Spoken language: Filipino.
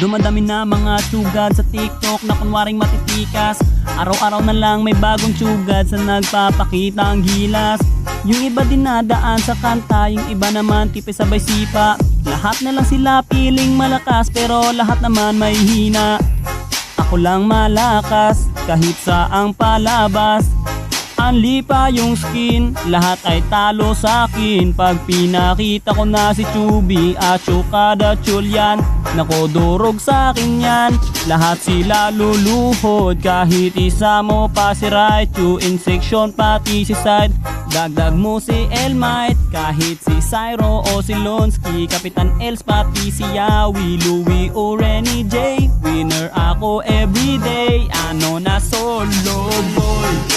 Dumadami na mga sugad sa TikTok na kunwaring matitikas. Araw-araw na lang may bagong sugad sa nagpapakita ang gilas. Yung iba dinadaan sa kanta, yung iba naman tipis sabay sipa. Lahat na lang sila piling malakas pero lahat naman may hina. Ako lang malakas kahit saang palabas. Anli pa yung skin, lahat ay talo sa akin. Pag pinakita ko na si Chubby at Chukada Chulyan, nako durog sa akin yan. Lahat sila luluhod, kahit isa mo pa si Raichu. In section pati si Side, dagdag mo si Elmite. Kahit si Cyro o si Lonsky, Kapitan Els pati si Yawi, Louie o Renny J. Winner ako everyday, ano na solo boy.